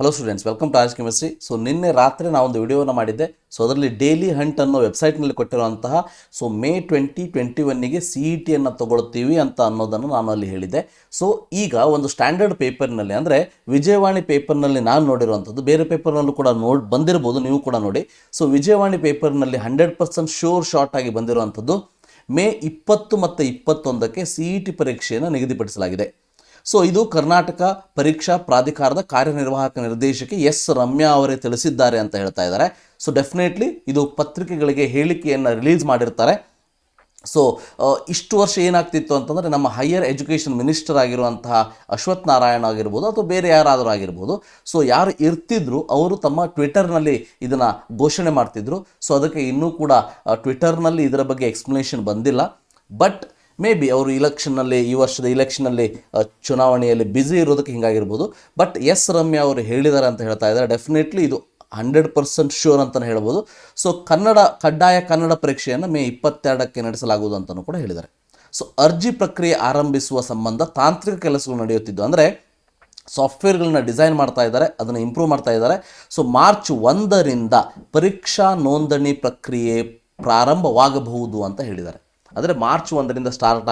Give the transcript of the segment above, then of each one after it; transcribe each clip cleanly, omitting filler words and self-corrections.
Hello students, welcome to RHchemistry. So ನಿನ್ನೆ ರಾತ್ರಿ ನಾವೊಂದು ವಿಡಿಯೋನ ಮಾಡಿದ್ದೆ. ಸೊ ಅದರಲ್ಲಿ ಡೈಲಿ ಹಂಟ್ ಅನ್ನೋ ವೆಬ್ಸೈಟ್ನಲ್ಲಿ ಕೊಟ್ಟಿರುವಂತಹ ಮೇ 2021ಗೆ CET ಅನ್ನು ತಗೊಳ್ತೀವಿ ಅಂತ ಅನ್ನೋದನ್ನು ನಾನು ಅಲ್ಲಿ ಹೇಳಿದ್ದೆ. ಸೊ ಈಗ ಒಂದು ಸ್ಟ್ಯಾಂಡರ್ಡ್ ಪೇಪರ್ನಲ್ಲಿ ಅಂದರೆ ವಿಜಯವಾಣಿ ಪೇಪರ್ನಲ್ಲಿ ನಾನು ನೋಡಿರುವಂಥದ್ದು, ಬೇರೆ ಪೇಪರ್ನಲ್ಲೂ ಕೂಡ ಬಂದಿರ್ಬೋದು, ನೀವು ಕೂಡ ನೋಡಿ. ಸೊ ವಿಜಯವಾಣಿ ಪೇಪರ್ನಲ್ಲಿ 100% ಶೋರ್ ಶಾರ್ಟ್ ಆಗಿ ಬಂದಿರುವಂಥದ್ದು ಮೇ 20 ಮತ್ತು 21ಕ್ಕೆ CET ಪರೀಕ್ಷೆಯನ್ನು ನಿಗದಿಪಡಿಸಲಾಗಿದೆ. ಸೊ ಇದು ಕರ್ನಾಟಕ ಪರೀಕ್ಷಾ ಪ್ರಾಧಿಕಾರದ ಕಾರ್ಯನಿರ್ವಾಹಕ ನಿರ್ದೇಶಕಿ ಎಸ್ ರಮ್ಯಾ ಅವರೇ ತಿಳಿಸಿದ್ದಾರೆ ಅಂತ ಹೇಳ್ತಾ ಇದ್ದಾರೆ. ಸೊ ಡೆಫಿನೆಟ್ಲಿ ಇದು ಪತ್ರಿಕೆಗಳಿಗೆ ಹೇಳಿಕೆಯನ್ನು ರಿಲೀಸ್ ಮಾಡಿರ್ತಾರೆ. ಸೊ ಇಷ್ಟು ವರ್ಷ ಏನಾಗ್ತಿತ್ತು ಅಂತಂದರೆ, ನಮ್ಮ ಹೈಯರ್ ಎಜುಕೇಷನ್ ಮಿನಿಸ್ಟರ್ ಆಗಿರುವಂತಹ ಅಶ್ವಥ್ ನಾರಾಯಣ ಆಗಿರ್ಬೋದು ಅಥವಾ ಬೇರೆ ಯಾರಾದರೂ ಆಗಿರ್ಬೋದು, ಸೊ ಯಾರು ಇರ್ತಿದ್ರು ಅವರು ತಮ್ಮ ಟ್ವಿಟರ್ನಲ್ಲಿ ಇದನ್ನು ಘೋಷಣೆ ಮಾಡ್ತಿದ್ರು. ಸೊ ಅದಕ್ಕೆ ಇನ್ನೂ ಕೂಡ ಟ್ವಿಟರ್ನಲ್ಲಿ ಇದರ ಬಗ್ಗೆ ಎಕ್ಸ್ಪ್ಲನೇಷನ್ ಬಂದಿಲ್ಲ. ಬಟ್ ಮೇ ಬಿ ಅವರು ಈ ವರ್ಷದ ಇಲೆಕ್ಷನಲ್ಲಿ ಚುನಾವಣೆಯಲ್ಲಿ ಬ್ಯುಸಿ ಇರೋದಕ್ಕೆ ಹಿಂಗಾಗಿರ್ಬೋದು. ಬಟ್ ಎಸ್ ರಮ್ಯಾ ಅವರು ಹೇಳಿದ್ದಾರೆ ಅಂತ ಹೇಳ್ತಾ ಇದ್ದಾರೆ. ಡೆಫಿನೆಟ್ಲಿ ಇದು 100% ಶೂರ್ ಅಂತಲೇ ಹೇಳ್ಬೋದು. ಸೊ ಕಡ್ಡಾಯ ಕನ್ನಡ ಪರೀಕ್ಷೆಯನ್ನು ಮೇ 22ಕ್ಕೆ ನಡೆಸಲಾಗುವುದು ಅಂತಲೂ ಕೂಡ ಹೇಳಿದ್ದಾರೆ. ಸೊ ಅರ್ಜಿ ಪ್ರಕ್ರಿಯೆ ಆರಂಭಿಸುವ ಸಂಬಂಧ ತಾಂತ್ರಿಕ ಕೆಲಸಗಳು ನಡೆಯುತ್ತಿದ್ದು, ಅಂದರೆ ಸಾಫ್ಟ್ವೇರ್ಗಳನ್ನ ಡಿಸೈನ್ ಮಾಡ್ತಾ ಇದ್ದಾರೆ, ಅದನ್ನು ಇಂಪ್ರೂವ್ ಮಾಡ್ತಾ ಇದ್ದಾರೆ. ಸೊ ಮಾರ್ಚ್ 1ರಿಂದ ಪರೀಕ್ಷಾ ನೋಂದಣಿ ಪ್ರಕ್ರಿಯೆ ಪ್ರಾರಂಭವಾಗಬಹುದು ಅಂತ ಹೇಳಿದ್ದಾರೆ. ಅಂದರೆ ಮಾರ್ಚ್ 1ರಿಂದ ಸ್ಟಾರ್ಟ್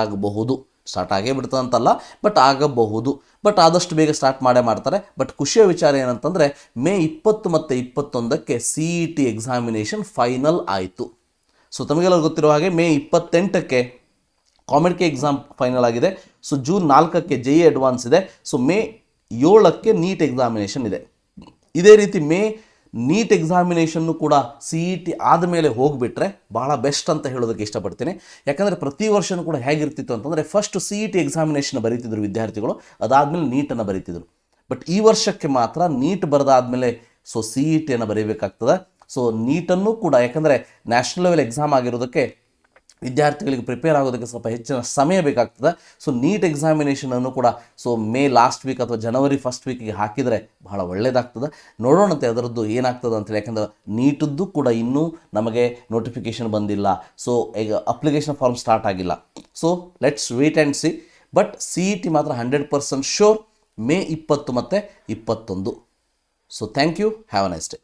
ಆಗೇ ಬಿಡ್ತದೆ ಅಂತಲ್ಲ, ಬಟ್ ಆಗಬಹುದು. ಬಟ್ ಆದಷ್ಟು ಬೇಗ ಸ್ಟಾರ್ಟ್ ಮಾಡ್ತಾರೆ. ಬಟ್ ಖುಷಿಯ ವಿಚಾರ ಏನಂತಂದರೆ, ಮೇ 20 ಮತ್ತು 21ಕ್ಕೆ CET ಎಕ್ಸಾಮಿನೇಷನ್ ಫೈನಲ್ ಆಯಿತು. ಸೊ ತಮಗೆಲ್ಲರೂ ಗೊತ್ತಿರೋ ಹಾಗೆ ಮೇ 28ಕ್ಕೆ ಕಾಮೆಡ್ಕೆ ಎಕ್ಸಾಮ್ ಫೈನಲ್ ಆಗಿದೆ. ಸೊ ಜೂನ್ 4ಕ್ಕೆ JEE ಅಡ್ವಾನ್ಸ್ ಇದೆ. ಸೊ ಮೇ 7ಕ್ಕೆ ನೀಟ್ ಎಕ್ಸಾಮಿನೇಷನ್ ಇದೆ. ಇದೇ ರೀತಿ ನೀಟ್ ಎಕ್ಸಾಮಿನೇಷನ್ನು ಕೂಡ CET ಆದಮೇಲೆ ಹೋಗಿಬಿಟ್ರೆ ಬಹಳ ಬೆಸ್ಟ್ ಅಂತ ಹೇಳೋದಕ್ಕೆ ಇಷ್ಟಪಡ್ತೀನಿ. ಯಾಕಂದರೆ ಪ್ರತಿ ವರ್ಷವೂ ಕೂಡ ಹೇಗಿರ್ತಿತ್ತು ಅಂತಂದರೆ, ಫಸ್ಟ್ CET ಎಕ್ಸಾಮಿನೇಷನ್ ಬರೀತಿದ್ರು ವಿದ್ಯಾರ್ಥಿಗಳು, ಅದಾದಮೇಲೆ ನೀಟನ್ನು ಬರೀತಿದ್ರು. ಬಟ್ ಈ ವರ್ಷಕ್ಕೆ ಮಾತ್ರ ನೀಟ್ ಬರೆದಾದಮೇಲೆ CETಯನ್ನು ಬರೀಬೇಕಾಗ್ತದೆ. ಸೊ ನೀಟನ್ನು ಕೂಡ, ಯಾಕಂದರೆ ನ್ಯಾಷನಲ್ ಲೆವೆಲ್ ಎಕ್ಸಾಮ್ ಆಗಿರೋದಕ್ಕೆ ವಿದ್ಯಾರ್ಥಿಗಳಿಗೆ ಪ್ರಿಪೇರ್ ಆಗೋದಕ್ಕೆ ಸ್ವಲ್ಪ ಹೆಚ್ಚಿನ ಸಮಯ ಬೇಕಾಗ್ತದೆ. ಸೊ ನೀಟ್ ಎಕ್ಸಾಮಿನೇಷನನ್ನು ಕೂಡ ಮೇ ಲಾಸ್ಟ್ ವೀಕ್ ಅಥವಾ ಜನವರಿ ಫಸ್ಟ್ ವೀಕಿಗೆ ಹಾಕಿದರೆ ಬಹಳ ಒಳ್ಳೆಯದಾಗ್ತದೆ. ನೋಡೋಣಂತೆ ಅದರದ್ದು ಏನಾಗ್ತದೆ ಅಂತೇಳಿ. ಯಾಕಂದರೆ ನೀಟದ್ದು ಕೂಡ ಇನ್ನೂ ನಮಗೆ ನೋಟಿಫಿಕೇಷನ್ ಬಂದಿಲ್ಲ. ಸೊ ಈಗ ಅಪ್ಲಿಕೇಶನ್ ಫಾರ್ಮ್ ಸ್ಟಾರ್ಟ್ ಆಗಿಲ್ಲ. So let's wait and see. But CET ಮಾತ್ರ 100% ಶೋರ್ ಮೇ 20 ಮತ್ತು 21. So thank you, have a nice day.